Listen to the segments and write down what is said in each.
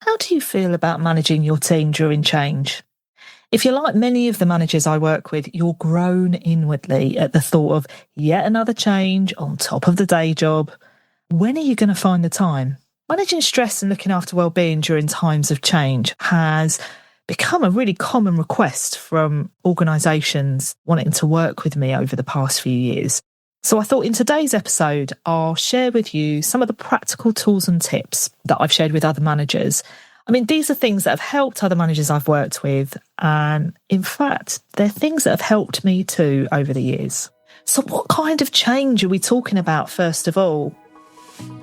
How do you feel about managing your team during change? If you're like many of the managers I work with, you'll groan inwardly at the thought of yet another change on top of the day job. When are you going to find the time? Managing stress and looking after well-being during times of change has become a really common request from organisations wanting to work with me over the past few years. So I thought in today's episode, I'll share with you some of the practical tools and tips that I've shared with other managers. I mean, these are things that have helped other managers I've worked with. And in fact, they're things that have helped me too over the years. So what kind of change are we talking about first of all?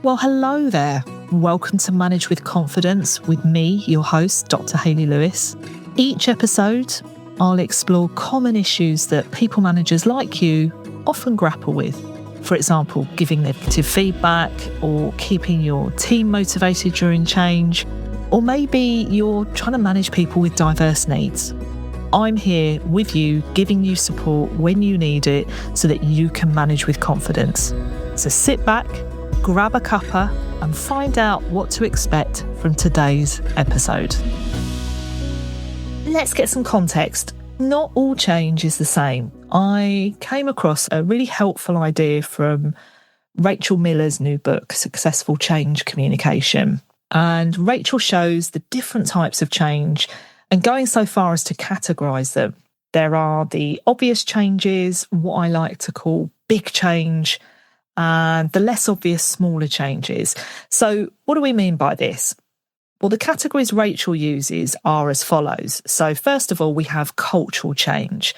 Well, hello there. Welcome to Manage with Confidence with me, your host, Dr. Hayley Lewis. Each episode, I'll explore common issues that people managers like you often grapple with. For example, giving negative feedback or keeping your team motivated during change, or maybe you're trying to manage people with diverse needs. I'm here with you, giving you support when you need it so that you can manage with confidence. So sit back, grab a cuppa and find out what to expect from today's episode. Let's get some context. Not all change is the same. I came across a really helpful idea from Rachel Miller's new book, Successful Change Communication. And Rachel shows the different types of change and going so far as to categorise them. There are the obvious changes, what I like to call big change, and the less obvious smaller changes. So what do we mean by this? Well, the categories Rachel uses are as follows. So first of all, we have cultural change.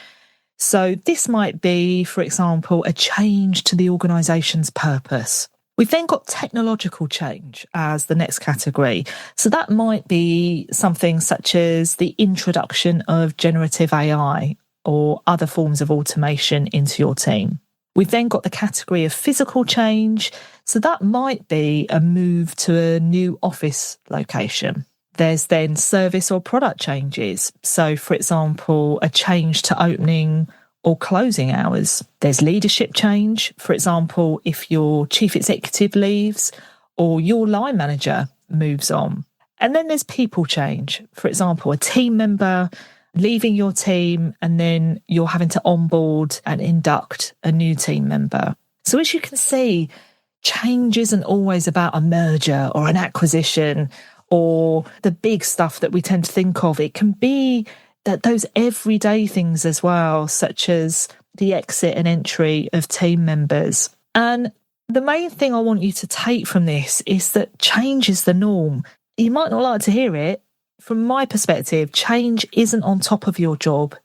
So this might be, for example, a change to the organisation's purpose. We've then got technological change as the next category. So that might be something such as the introduction of generative AI or other forms of automation into your team. We've then got the category of physical change. So that might be a move to a new office location. There's then service or product changes. So, for example, a change to opening or closing hours. There's leadership change. For example, if your chief executive leaves or your line manager moves on. And then there's people change. For example, a team member leaving your team and then you're having to onboard and induct a new team member. So as you can see, change isn't always about a merger or an acquisition or the big stuff that we tend to think of. It can be that those everyday things as well, such as the exit and entry of team members. And the main thing I want you to take from this is that change is the norm. You might not like to hear it. From my perspective, change isn't on top of your job.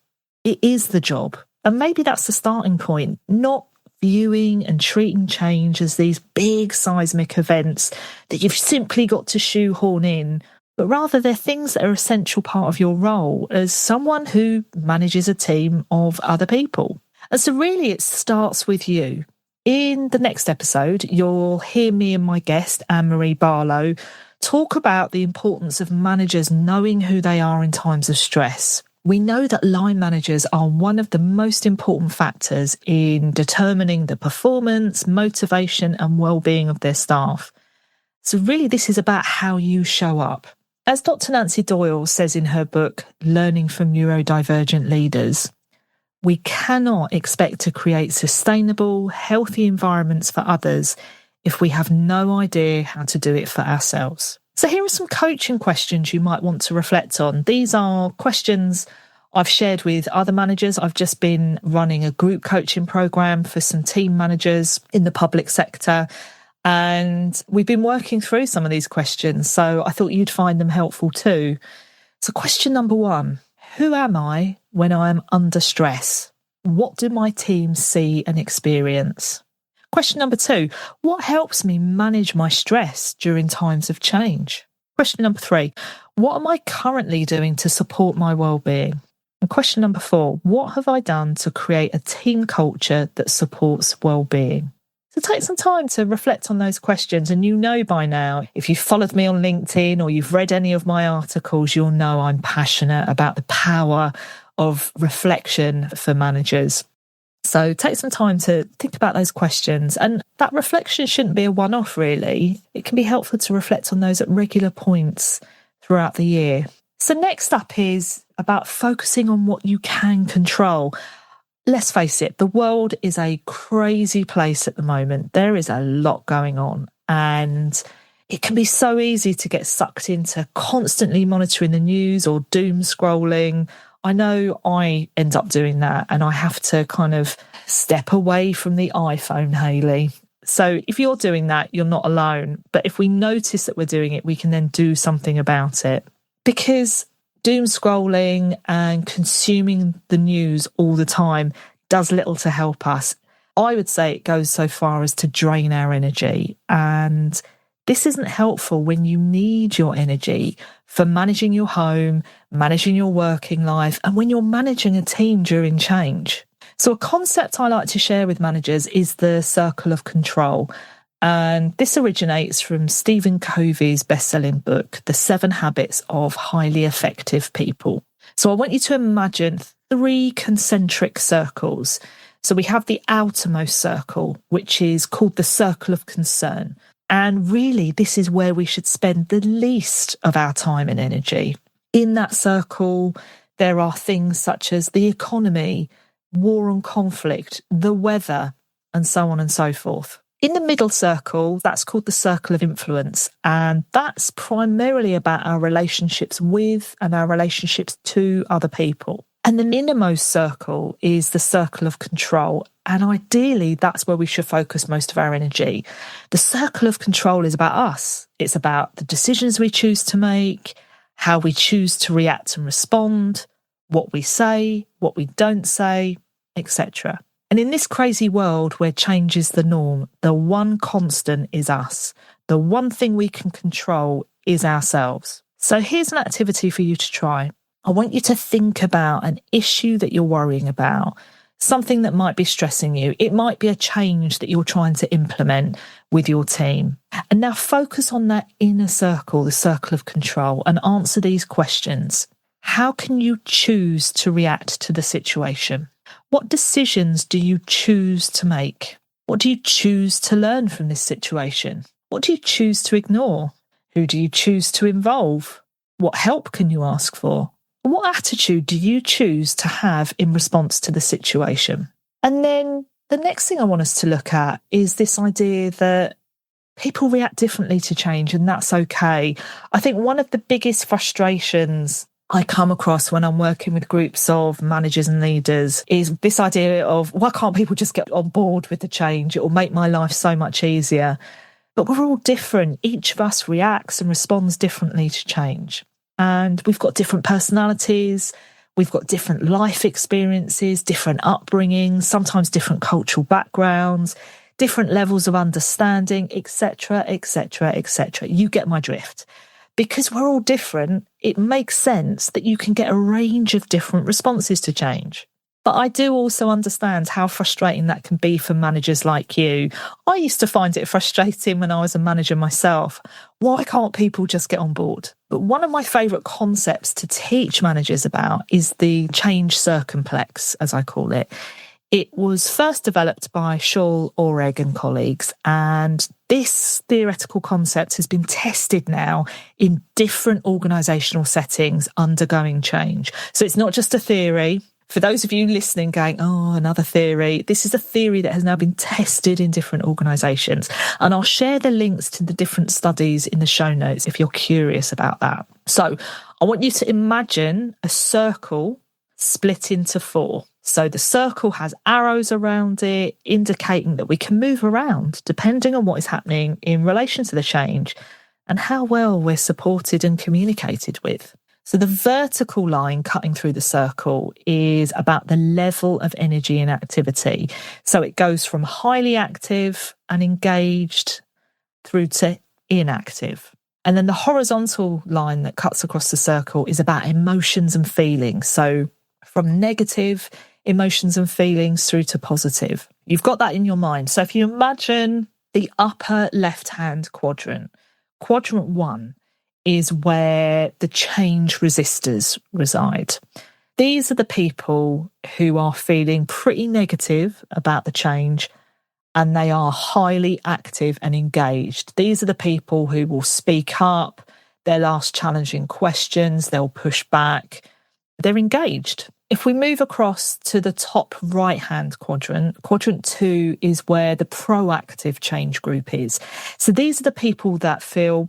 It is the job. And maybe that's the starting point, not viewing and treating change as these big seismic events that you've simply got to shoehorn in, but rather they're things that are an essential part of your role as someone who manages a team of other people. And so really it starts with you. In the next episode, you'll hear me and my guest, Anne-Marie Barlow, talk about the importance of managers knowing who they are in times of stress. We know that line managers are one of the most important factors in determining the performance, motivation and well-being of their staff. So really this is about how you show up. As Dr. Nancy Doyle says in her book, Learning from Neurodivergent Leaders, we cannot expect to create sustainable, healthy environments for others if we have no idea how to do it for ourselves. So here are some coaching questions you might want to reflect on. These are questions I've shared with other managers. I've just been running a group coaching program for some team managers in the public sector. And we've been working through some of these questions. So I thought you'd find them helpful too. So question number 1, who am I when I am under stress? What do my team see and experience? Question number 2, what helps me manage my stress during times of change? Question number 3, what am I currently doing to support my well-being? And question number 4, what have I done to create a team culture that supports well-being? So take some time to reflect on those questions. And you know by now, if you've followed me on LinkedIn or you've read any of my articles, you'll know I'm passionate about the power of reflection for managers. So take some time to think about those questions. And that reflection shouldn't be a one-off, really. It can be helpful to reflect on those at regular points throughout the year. So next up is about focusing on what you can control. Let's face it, the world is a crazy place at the moment. There is a lot going on, and it can be so easy to get sucked into constantly monitoring the news or doom scrolling. I know I end up doing that, and I have to kind of step away from the iPhone, Hayley. So if you're doing that, you're not alone. But if we notice that we're doing it, we can then do something about it. Because doom scrolling and consuming the news all the time does little to help us. I would say it goes so far as to drain our energy. And this isn't helpful when you need your energy for managing your home, managing your working life, and when you're managing a team during change. So a concept I like to share with managers is the circle of control. And this originates from Stephen Covey's best-selling book, The 7 Habits of Highly Effective People. So I want you to imagine 3 concentric circles. So we have the outermost circle, which is called the circle of concern. And really, this is where we should spend the least of our time and energy. In that circle, there are things such as the economy, war and conflict, the weather, and so on and so forth. In the middle circle, that's called the circle of influence, and that's primarily about our relationships with and our relationships to other people. And the innermost circle is the circle of control, and ideally that's where we should focus most of our energy. The circle of control is about us. It's about the decisions we choose to make, how we choose to react and respond, what we say, what we don't say, etc. And in this crazy world where change is the norm, the one constant is us. The one thing we can control is ourselves. So here's an activity for you to try. I want you to think about an issue that you're worrying about, something that might be stressing you. It might be a change that you're trying to implement with your team. And now focus on that inner circle, the circle of control, and answer these questions. How can you choose to react to the situation? What decisions do you choose to make? What do you choose to learn from this situation? What do you choose to ignore? Who do you choose to involve? What help can you ask for? What attitude do you choose to have in response to the situation? And then the next thing I want us to look at is this idea that people react differently to change, and that's okay. I think one of the biggest frustrations I come across when I'm working with groups of managers and leaders is this idea of, why can't people just get on board with the change? It will make my life so much easier. But we're all different. Each of us reacts and responds differently to change. And we've got different personalities, we've got different life experiences, different upbringings, sometimes different cultural backgrounds, different levels of understanding, etc., etc., etc. You get my drift. Because we're all different, it makes sense that you can get a range of different responses to change. But I do also understand how frustrating that can be for managers like you. I used to find it frustrating when I was a manager myself. Why can't people just get on board? But one of my favourite concepts to teach managers about is the change circumplex, as I call it. It was first developed by Shaul Oreg and colleagues, and this theoretical concept has been tested now in different organisational settings undergoing change. So it's not just a theory. For those of you listening going, oh, another theory, this is a theory that has now been tested in different organisations. And I'll share the links to the different studies in the show notes if you're curious about that. So I want you to imagine a circle split into 4. So the circle has arrows around it, indicating that we can move around depending on what is happening in relation to the change and how well we're supported and communicated with. So the vertical line cutting through the circle is about the level of energy and activity. So it goes from highly active and engaged through to inactive. And then the horizontal line that cuts across the circle is about emotions and feelings. So from negative emotions and feelings through to positive. You've got that in your mind. So if you imagine the upper left-hand quadrant, quadrant 1 is where the change resistors reside. These are the people who are feeling pretty negative about the change, and they are highly active and engaged. These are the people who will speak up, They'll ask challenging questions, they'll push back, they're engaged. If we move across to the top right-hand quadrant, quadrant 2 is where the proactive change group is. So these are the people that feel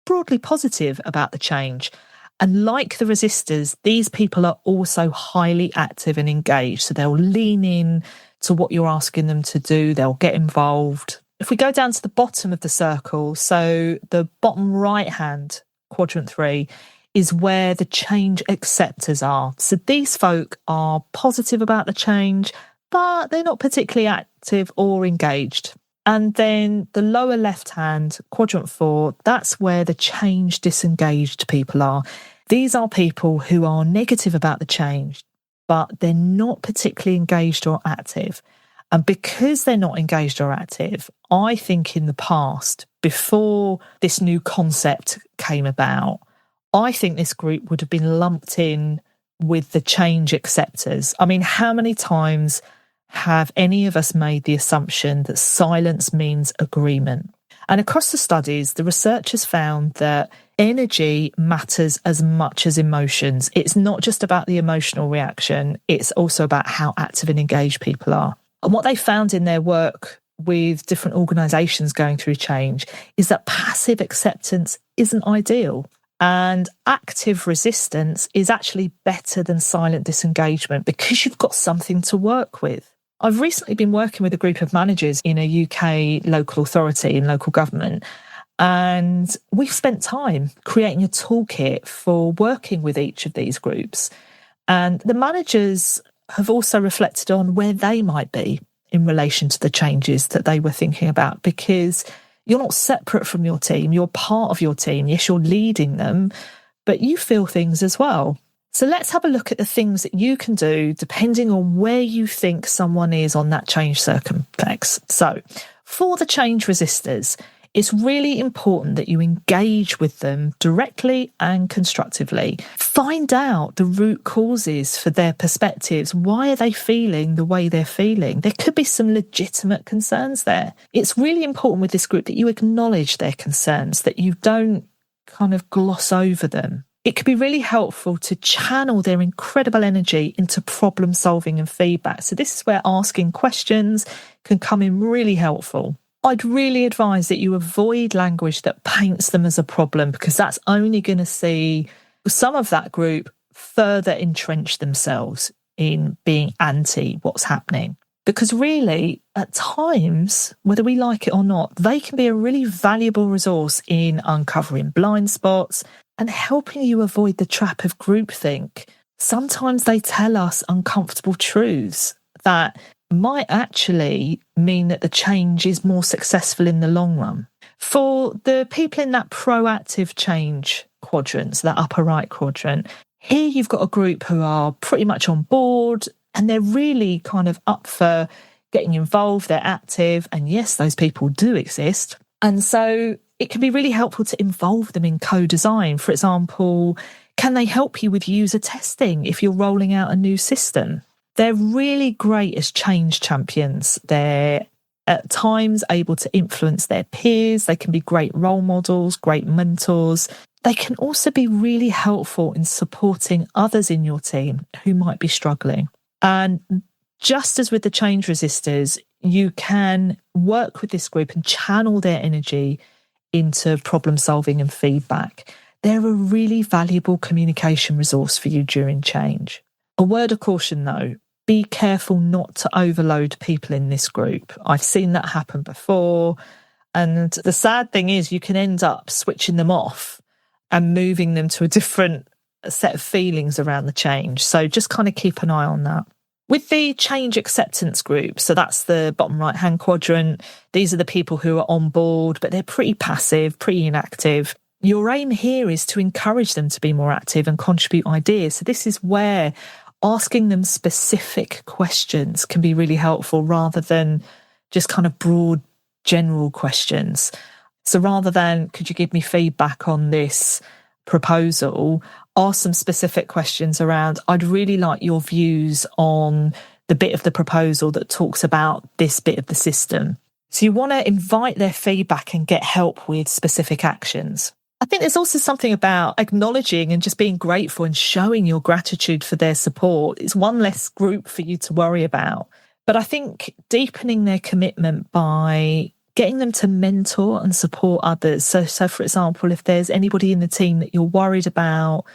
broadly positive about the change. And like the resistors, these people are also highly active and engaged. So they'll lean in to what you're asking them to do, they'll get involved. If we go down to the bottom of the circle, so the bottom right-hand quadrant 3, is where the change acceptors are. So these folk are positive about the change, but they're not particularly active or engaged. And then the lower left-hand, quadrant 4, that's where the change disengaged people are. These are people who are negative about the change, but they're not particularly engaged or active. And because they're not engaged or active, I think in the past, before this new concept came about, I think this group would have been lumped in with the change acceptors. I mean, how many times have any of us made the assumption that silence means agreement? And across the studies, the researchers found that energy matters as much as emotions. It's not just about the emotional reaction, it's also about how active and engaged people are. And what they found in their work with different organisations going through change is that passive acceptance isn't ideal. And active resistance is actually better than silent disengagement because you've got something to work with. I've recently been working with a group of managers in a UK local authority in local government, and we've spent time creating a toolkit for working with each of these groups. And the managers have also reflected on where they might be in relation to the changes that they were thinking about, because you're not separate from your team, you're part of your team. Yes, you're leading them, but you feel things as well. So let's have a look at the things that you can do depending on where you think someone is on that change circumflex. So for the change resistors, it's really important that you engage with them directly and constructively. Find out the root causes for their perspectives. Why are they feeling the way they're feeling? There could be some legitimate concerns there. It's really important with this group that you acknowledge their concerns, that you don't kind of gloss over them. It could be really helpful to channel their incredible energy into problem solving and feedback. So this is where asking questions can come in really helpful. I'd really advise that you avoid language that paints them as a problem, because that's only going to see some of that group further entrench themselves in being anti what's happening. Because really, at times, whether we like it or not, they can be a really valuable resource in uncovering blind spots and helping you avoid the trap of groupthink. Sometimes they tell us uncomfortable truths that might actually mean that the change is more successful in the long run. For the people in that proactive change quadrant, so that upper right quadrant, here you've got a group who are pretty much on board and they're really kind of up for getting involved, they're active, and yes, those people do exist. And so it can be really helpful to involve them in co-design. For example, can they help you with user testing if you're rolling out a new system? They're really great as change champions. They're at times able to influence their peers. They can be great role models, great mentors. They can also be really helpful in supporting others in your team who might be struggling. And just as with the change resistors, you can work with this group and channel their energy into problem solving and feedback. They're a really valuable communication resource for you during change. A word of caution though, be careful not to overload people in this group. I've seen that happen before. And the sad thing is you can end up switching them off and moving them to a different set of feelings around the change. So just kind of keep an eye on that. With the change acceptance group, so that's the bottom right-hand quadrant, these are the people who are on board, but they're pretty passive, pretty inactive. Your aim here is to encourage them to be more active and contribute ideas. So this is where asking them specific questions can be really helpful rather than just kind of broad general questions. So rather than, could you give me feedback on this proposal, ask some specific questions around, I'd really like your views on the bit of the proposal that talks about this bit of the system. So you want to invite their feedback and get help with specific actions. I think there's also something about acknowledging and just being grateful and showing your gratitude for their support. It's one less group for you to worry about. But I think deepening their commitment by getting them to mentor and support others. So for example, if there's anybody in the team that you're worried about,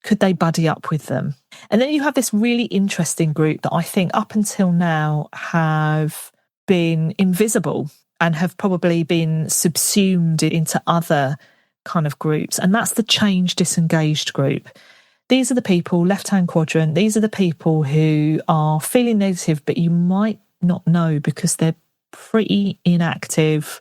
could they buddy up with them? And then you have this really interesting group that I think up until now have been invisible and have probably been subsumed into other kind of groups. And that's the change disengaged group. These are the people, left-hand quadrant, these are the people who are feeling negative, but you might not know because they're pretty inactive,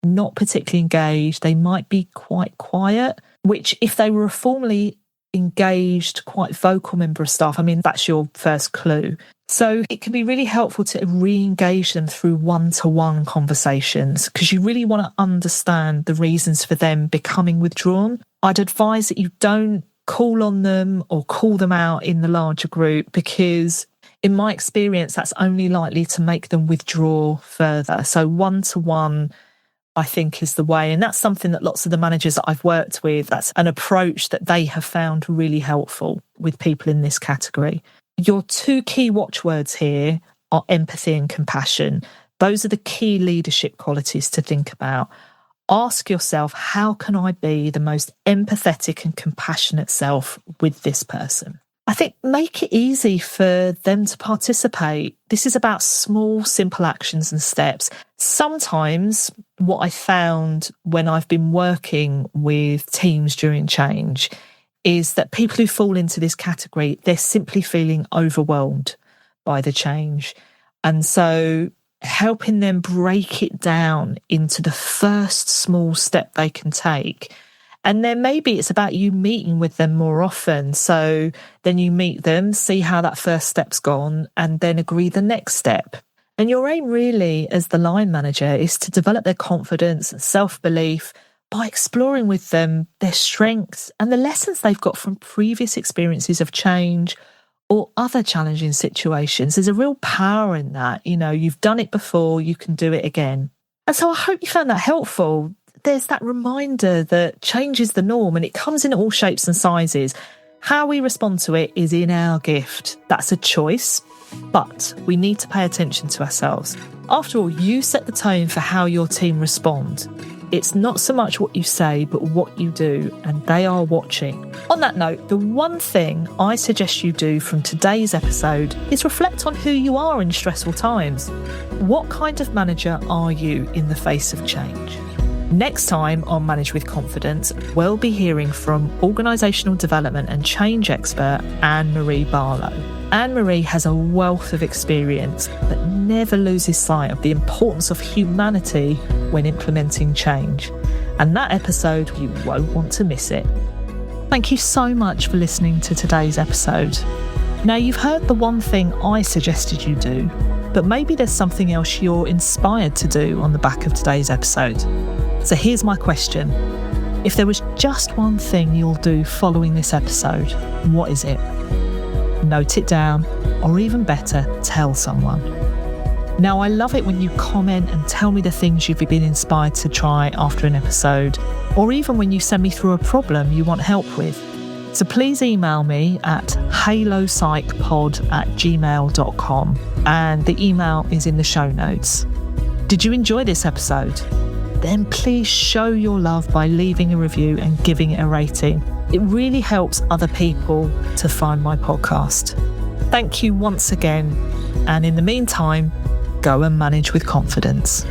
not particularly engaged. They might be quite quiet, which if they were a formerly engaged, quite vocal member of staff, I mean, that's your first clue. So it can be really helpful to re-engage them through one-to-one conversations because you really want to understand the reasons for them becoming withdrawn. I'd advise that you don't call on them or call them out in the larger group because in my experience, that's only likely to make them withdraw further. So one-to-one, I think, is the way. And that's something that lots of the managers that I've worked with, that's an approach that they have found really helpful with people in this category. Your two key watchwords here are empathy and compassion. Those are the key leadership qualities to think about. Ask yourself, how can I be the most empathetic and compassionate self with this person? I think make it easy for them to participate. This is about small, simple actions and steps. Sometimes what I found when I've been working with teams during change is that people who fall into this category, they're simply feeling overwhelmed by the change. And so helping them break it down into the first small step they can take. And then maybe it's about you meeting with them more often. So then you meet them, see how that first step's gone, and then agree the next step. And your aim really as the line manager is to develop their confidence and self-belief by exploring with them their strengths and the lessons they've got from previous experiences of change or other challenging situations. There's a real power in that. You know, you've done it before, you can do it again. And so I hope you found that helpful. There's that reminder that change is the norm and it comes in all shapes and sizes. How we respond to it is in our gift. That's a choice, but we need to pay attention to ourselves. After all, you set the tone for how your team respond. It's not so much what you say, but what you do, and they are watching. On that note, the one thing I suggest you do from today's episode is reflect on who you are in stressful times. What kind of manager are you in the face of change? Next time on Manage with Confidence, we'll be hearing from organisational development and change expert Anne-Marie Barlow. Anne-Marie has a wealth of experience but never loses sight of the importance of humanity when implementing change. And that episode, you won't want to miss it. Thank you so much for listening to today's episode. Now, you've heard the one thing I suggested you do, but maybe there's something else you're inspired to do on the back of today's episode. So here's my question. If there was just one thing you'll do following this episode, what is it? Note it down, or even better, tell someone. Now, I love it when you comment and tell me the things you've been inspired to try after an episode, or even when you send me through a problem you want help with. So please email me at halopsychpod@gmail.com, and the email is in the show notes. Did you enjoy this episode? Then please show your love by leaving a review and giving it a rating. It really helps other people to find my podcast. Thank you once again, and in the meantime, go and manage with confidence.